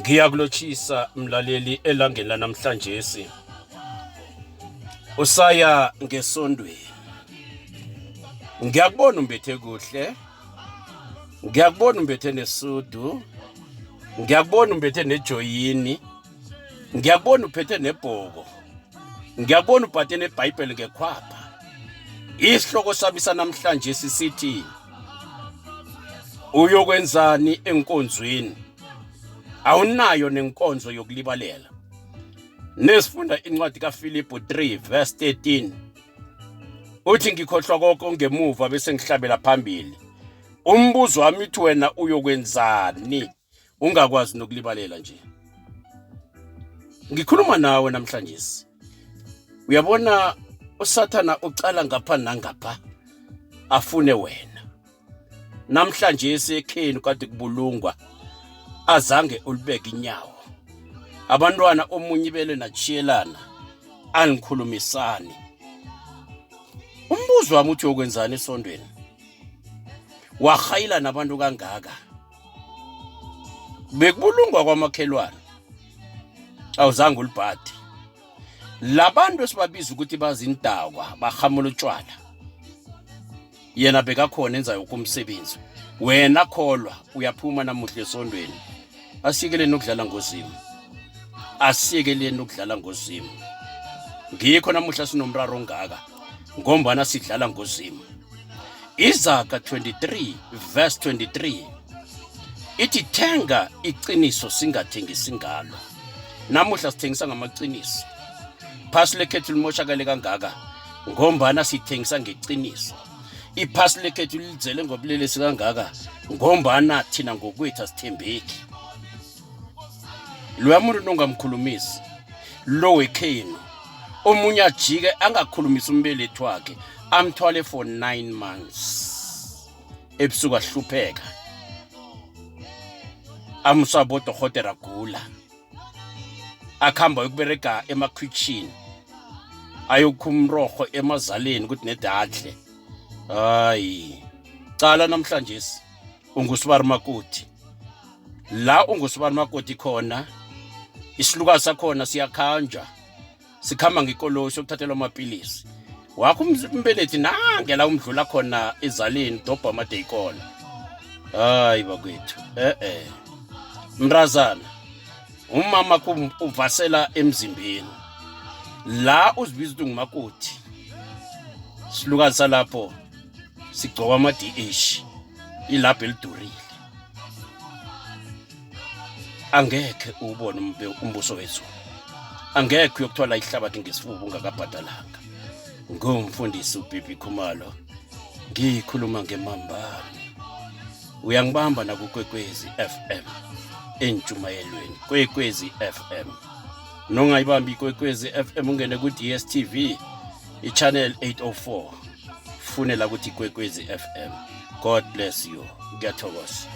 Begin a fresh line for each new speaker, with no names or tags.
Ngiyakulochisa mlaleli elangeni lanamhlanje usaya ngesondweni. Ngiyakubona umbethe kuhle. Ngiyakubona umbethe nesudu. Ngiyakubona umbethe nejoyini. Ngiyakubona uphethe nebhoko. Ngiyakubona uphathe neBhayibheli ngekhwapha. Isihloko sami sanamhlanje sithi uyokwenzani enkonzweni? Awunayo nenkonzo yokulibalela. Nesifunda incwadi kaFilipi 3 verse 13. Uthi ngikhohlwa konke ngemuva bese ngihlabela phambili. Umbuzo wami uthi wena uyokwenzani ungakwazi nokulibalela nje? Ngikhuluma nawe namhlanje. Uyabona uSathana ucala ngapha nangapha afune wena. Namhlanje esekheni kade kubulungwa azange ulibeke inyawo. Abantwana omunye bele nachiyelana angikhulumisani. Umbuzo wami uthi uyokwenzani esondweni? Wahayila nabantu kangaka. Bekubulungwa kwamakhelwane. Awuzange ulibhadi. Labantu esibabiza ukuthi bazindakwa bahamula utshwala. Yena bekakhona enza ukumsebenzi. Wena kholwa uyaphuma namuhla esondweni. Asikeleni ukudlala ngozimo. Asikeleni ukudlala ngozimo. Ngikho namuhla sinomraro ngaka ngombana sidlala ngozimo. Izaga 23 verse 23 ithi thenga iqiniso singathengisi ngalo. Namuhla sithengisa ngamaqiniso. Phasi lekhethu limoshakale kangaka ngombana sithengisa ngeqiniso. Iphasi lekhethu lizele ngobulelesi kangaka ngombana thina ngokwethu asithembeki. Lo yamuntu nongamkhulumisi lo wekhenu omunye ajike angakhulumisa umbelethi wakhe amthwale for 9 months ebusuku ahlupheka amsabodwa hotera gula akhamba ukubereka emakhwitchini ayokhumroho emazaleni ukuthi nedadle. Hayi cala namhlanje ungusibari makoti. La ungusibari makoti khona isiluka sakhona siyakhanja sikhamba ngikolosi ukuthathela amapilisi. Wakho umbelethi nange la umdlula khona ezaleni dobha amadeyikona. Hayi bakwethu mrazana umama uvasela emzimbeni la uzibiza ukuthi ngumakoti. Siluka salapho sigcoba ama-DH ilapho elidurile. Angekhe ubone umbuso wethu. Angekhe uyokuthola ihlabathi ngesifuba ungakabhadalanga. Ngumfundisi uBibi Khumalo. Ngikhuluma ngemambane. Uyangibamba na kuKwekwezi FM entshumayelweni Kwekwezi FM. Nongayibambi iKwekwezi FM ungene ku DSTV ichannel 804. Funela ukuthi Kwekwezi FM. God bless you. Ngiyathokoza.